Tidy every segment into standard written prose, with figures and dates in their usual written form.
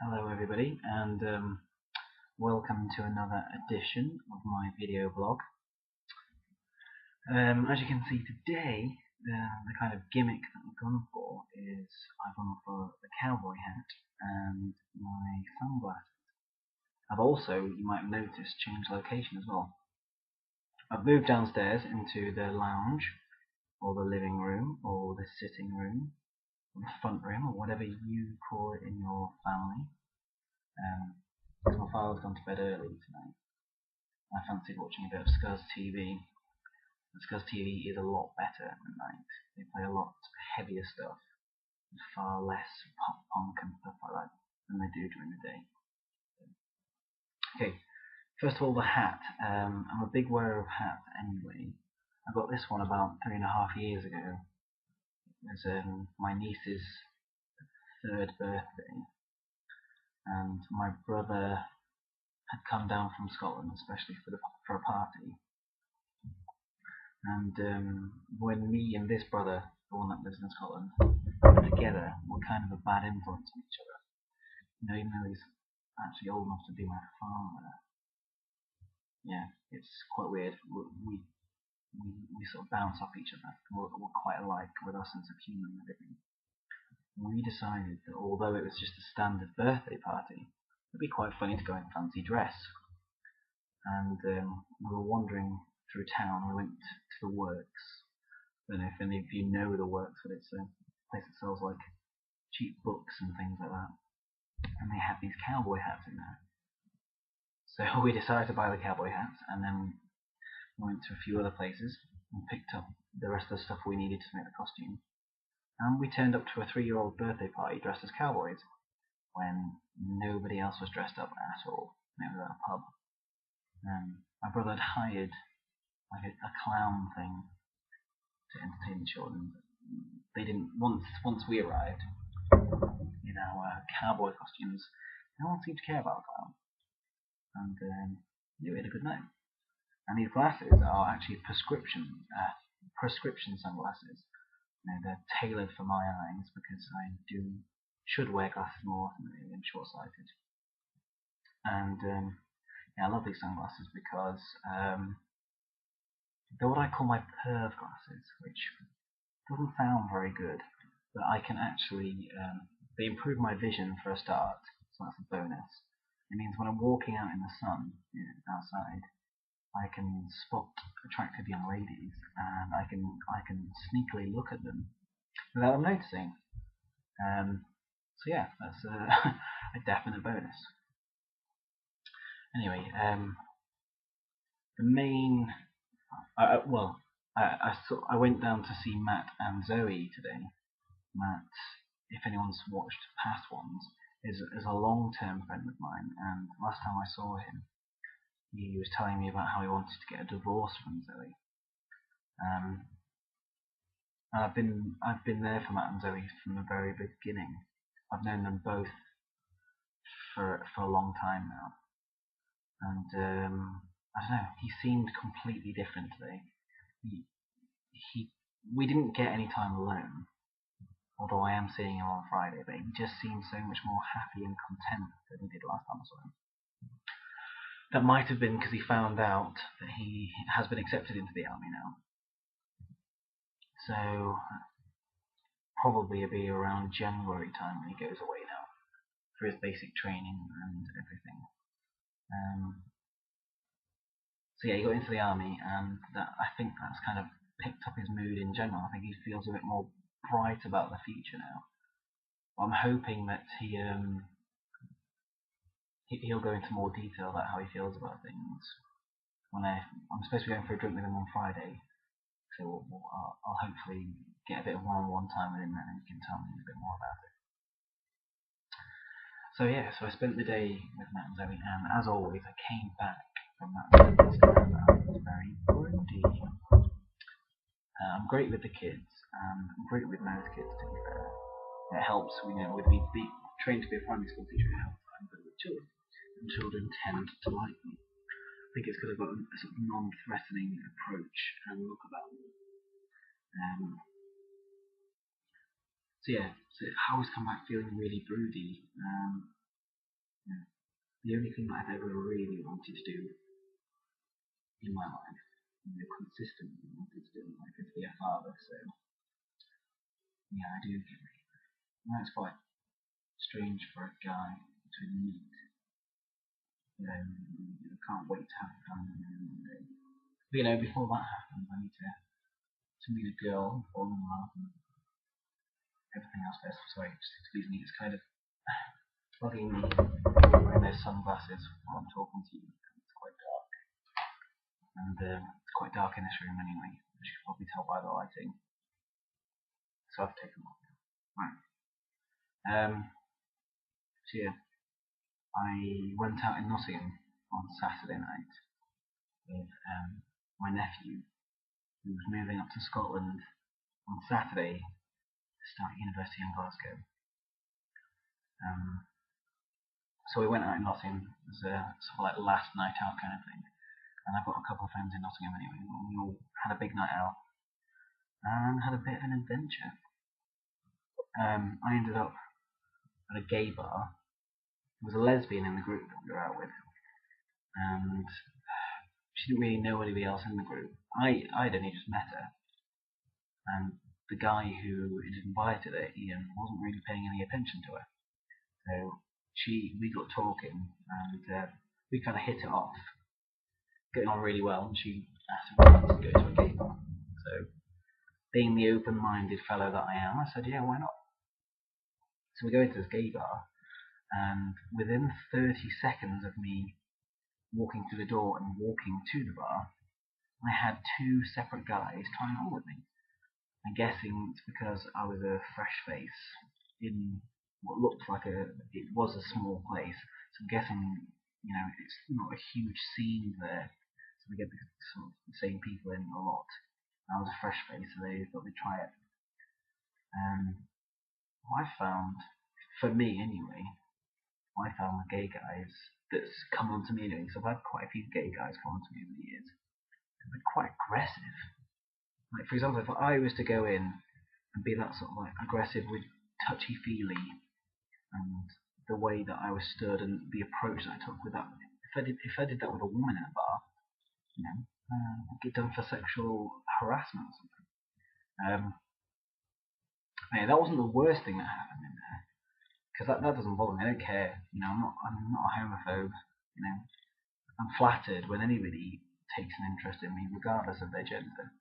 Hello everybody, and welcome to another edition of my video blog. As you can see today, the kind of gimmick that I've gone for is I've gone for the cowboy hat and my sunglasses. I've also, you might have noticed, changed location as well. I've moved downstairs into the lounge, or the living room, or the sitting room, or the front room, or whatever you call it in your family. Because my father's gone to bed early tonight. I fancied watching a bit of Scuzz TV. And Scuzz TV is a lot better at night. They play a lot heavier stuff, with far less pop punk and stuff like that than they do during the day. Okay, first of all, the hat. I'm a big wearer of hats anyway. I got this one about 3.5 years ago. It was my niece's 3rd birthday, and my brother had come down from Scotland, especially for a party. And when me and this brother, the one that lives in Scotland, were together, we're kind of a bad influence on each other. You know, even though he's actually old enough to be my father. Yeah, it's quite weird. We sort of bounce off each other. We're quite alike with our sense of humour and everything. We decided that although it was just a standard birthday party, it'd be quite funny to go in fancy dress. And we were wandering through town. We went to the Works. I don't know if any of you know the Works, but it's a place that sells like cheap books and things like that. And they had these cowboy hats in there. So we decided to buy the cowboy hats, and then we went to a few other places and picked up the rest of the stuff we needed to make the costume. And we turned up to a 3-year-old birthday party dressed as cowboys when nobody else was dressed up at all. And it was at a pub. My brother had hired like a clown thing to entertain the children. They didn't. Once we arrived in our cowboy costumes, no one seemed to care about the clown, and we had a good night. And these glasses are actually prescription sunglasses. You know, they're tailored for my eyes because I should wear glasses more often. I'm short-sighted, and yeah, I love these sunglasses because they're what I call my perv glasses, which doesn't sound very good, but I can actually, they improve my vision for a start, so that's a bonus. It means when I'm walking out in the sun, outside, I can spot attractive young ladies, and I can sneakily look at them without them noticing. So yeah, that's a definite bonus. Anyway, the main I went down to see Matt and Zoe today. Matt, if anyone's watched past ones, is a long-term friend of mine, and last time I saw him, he was telling me about how he wanted to get a divorce from Zoe. I've been there for Matt and Zoe from the very beginning. I've known them both for a long time now, and I don't know. He seemed completely different today. We didn't get any time alone, although I am seeing him on Friday, but he just seemed so much more happy and content than he did last time I saw him. That might have been because he found out that he has been accepted into the army now. So probably it'll be around January time when he goes away now for his basic training and everything. So yeah, he got into the army, and I think that's kind of picked up his mood in general. I think he feels a bit more bright about the future now. I'm hoping that he'll go into more detail about how he feels about things. I'm supposed to be going for a drink with him on Friday, so I'll hopefully get a bit of one-on-one time with him, and he can tell me a bit more about it. So yeah, so I spent the day with Matt and Zoe, and as always, I came back from Matt and Zoe's and I was very broody. I'm great with the kids, and I'm great with most kids, to be fair. It helps, with me being trained to be a primary school teacher. It helps that I'm good with children, and children tend to like me. I think it's because I've got a sort of non-threatening approach and look about me. So yeah, so I always come back feeling really broody. Yeah. The only thing that I've ever really wanted to do in my life, consistently wanted to do in life, is be a father. So yeah, I do get it. It's quite strange for a guy to admit. I can't wait to have a family one day. But before that happens, I need to meet a girl, fall in love, and everything else first. Sorry, excuse me, it's kind of bugging me wearing those sunglasses while I'm talking to you. It's quite dark, and it's quite dark in this room anyway, as you can probably tell by the lighting. So I've taken them off. Right. So yeah, I went out in Nottingham on Saturday night with my nephew, who was moving up to Scotland on Saturday to start university in Glasgow. So we went out in Nottingham as a sort of like last night out kind of thing. And I've got a couple of friends in Nottingham anyway. We all had a big night out and had a bit of an adventure. I ended up at a gay bar. There was a lesbian in the group that we were out with, and she didn't really know anybody else in the group. I'd only just met her, and the guy who had invited her, Ian, wasn't really paying any attention to her. So we got talking, and we kind of hit it off, getting on really well. And she asked if I wanted to go to a gay bar. So, being the open-minded fellow that I am, I said, yeah, why not? So we go into this gay bar, and within 30 seconds of me walking through the door and walking to the bar, I had two separate guys trying on with me. I'm guessing it's because I was a fresh face in what looked like it was a small place. So I'm guessing, it's not a huge scene there. So we get the same people in a lot. I was a fresh face, so they thought they'd try it. What I found, for me anyway, I found the gay guys that's come on to me anyway, so I've had quite a few gay guys come on to me over the years. They're quite aggressive. Like, for example, if I was to go in and be that sort of like aggressive with touchy-feely and the way that I was stood and the approach that I took with that, if I did that with a woman in a bar, I'd get done for sexual harassment or something. That wasn't the worst thing that happened in there, because that doesn't bother me. I don't care. I'm not a homophobe. I'm flattered when anybody takes an interest in me, regardless of their gender.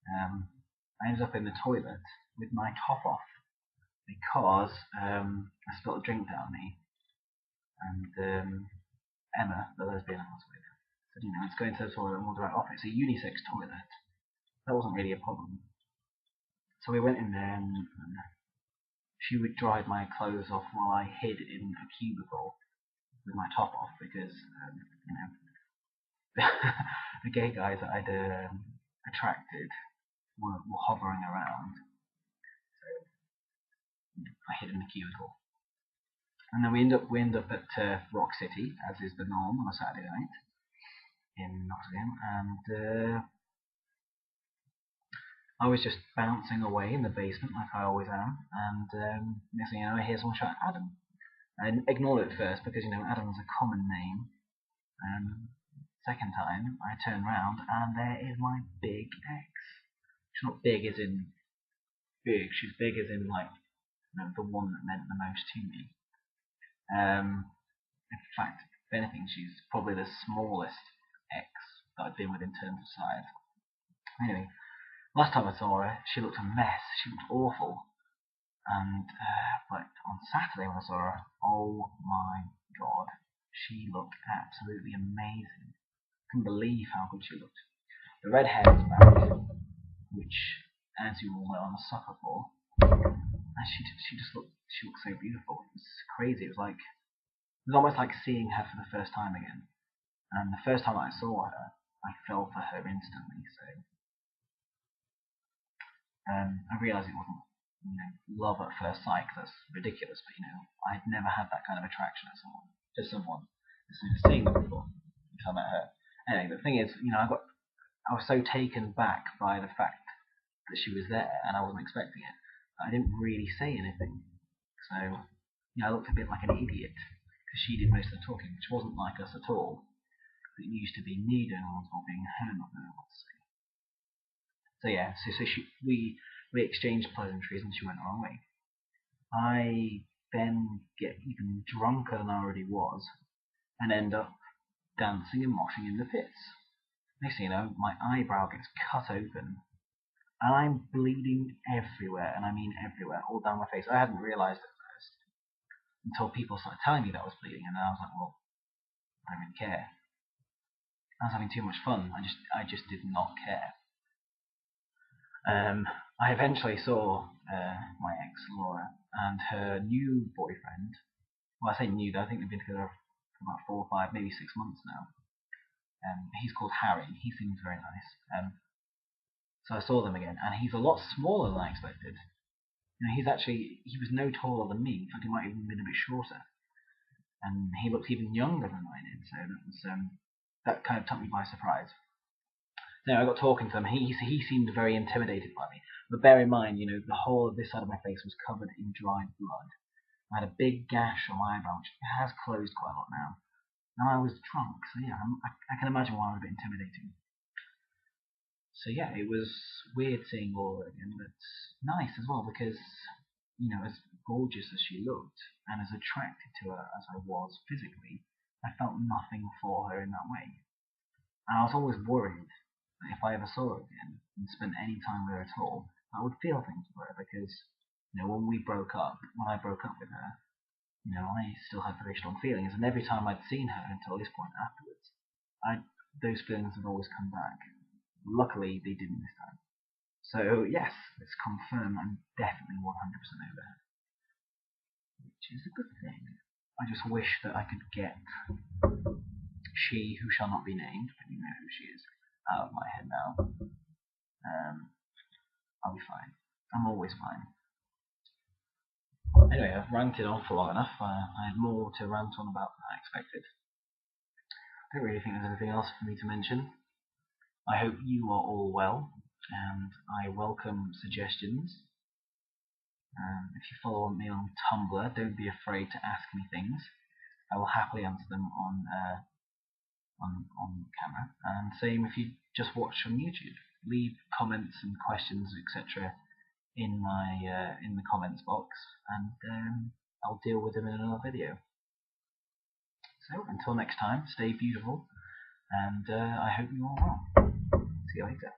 I ended up in the toilet with my top off because I spilled a drink down me, and Emma, the lesbian I was with, said, let's go into the toilet and we'll dry it off. It's a unisex toilet. That wasn't really a problem. So we went in there, and she would dry my clothes off while I hid in a cubicle with my top off, because the gay guys that I'd attracted were hovering around. So I hid in the cubicle. And then we end up at Rock City, as is the norm on a Saturday night in Nottingham, and I was just bouncing away in the basement like I always am, and next thing you know, I hear someone shout, Adam. I ignored it first because Adam is a common name. Second time, I turn round and there is my big ex. She's not big as in big, she's big as in like the one that meant the most to me. In fact, if anything, she's probably the smallest ex that I've been with in terms of size. Anyway, last time I saw her, she looked a mess. She looked awful. And but on Saturday when I saw her, oh my god, she looked absolutely amazing. I couldn't believe how good she looked. The red hair was back, which, as you all know, I'm a sucker for. And she looked so beautiful. It was crazy. It was almost like seeing her for the first time again. And the first time I saw her, I fell for her instantly. So I realised it wasn't love at first sight, because that's ridiculous. But I'd never had that kind of attraction to someone as soon as seeing them before until I met her. Anyway, the thing is, I was so taken back by the fact that she was there, and I wasn't expecting it. I didn't really say anything, so I looked a bit like an idiot. because she did most of the talking, which wasn't like us at all. It used to be me doing all the talking, her not knowing what to say. So yeah, we exchanged pleasantries and she went her own way. I then get even drunker than I already was and end up dancing and moshing in the pits. Next thing you know, my eyebrow gets cut open and I'm bleeding everywhere, and I mean everywhere, all down my face. I hadn't realised it first until people started telling me that I was bleeding, and then I was like, well, I don't really care. I was having too much fun. I just did not care. I eventually saw my ex Laura and her new boyfriend. Well, I say new, I think they've been together for about 4 or 5, maybe 6 months now. He's called Harry. He seems very nice. So I saw them again, and he's a lot smaller than I expected. You know, he was no taller than me. In fact, he might even have been a bit shorter. And he looked even younger than I did, so that kind of took me by surprise. No, I got talking to him. He seemed very intimidated by me. But bear in mind, you know, the whole of this side of my face was covered in dried blood. I had a big gash on my eyebrow, which has closed quite a lot now. Now I was drunk, so yeah, I can imagine why I was a bit intimidating. So yeah, it was weird seeing Laura again, but nice as well because, you know, as gorgeous as she looked and as attracted to her as I was physically, I felt nothing for her in that way. And I was always worried that if I ever saw her again and spent any time with her at all, I would feel things for her because, you know, when I broke up with her, you know, I still had very strong feelings, and every time I'd seen her until this point afterwards, those feelings had always come back. Luckily, they didn't this time. So yes, it's confirmed I'm definitely 100% over her, which is a good thing. I just wish that I could get she who shall not be named, but you know who she is, out of my head now. I'll be fine. I'm always fine. Anyway, I've ranted on for long enough. I had more to rant on about than I expected. I don't really think there's anything else for me to mention. I hope you are all well, and I welcome suggestions. If you follow me on Tumblr, don't be afraid to ask me things. I will happily answer them on camera. And same if you just watch on YouTube. Leave comments and questions, etc., in the comments box, and I'll deal with them in another video. So until next time, stay beautiful, and I hope you all well. See you later.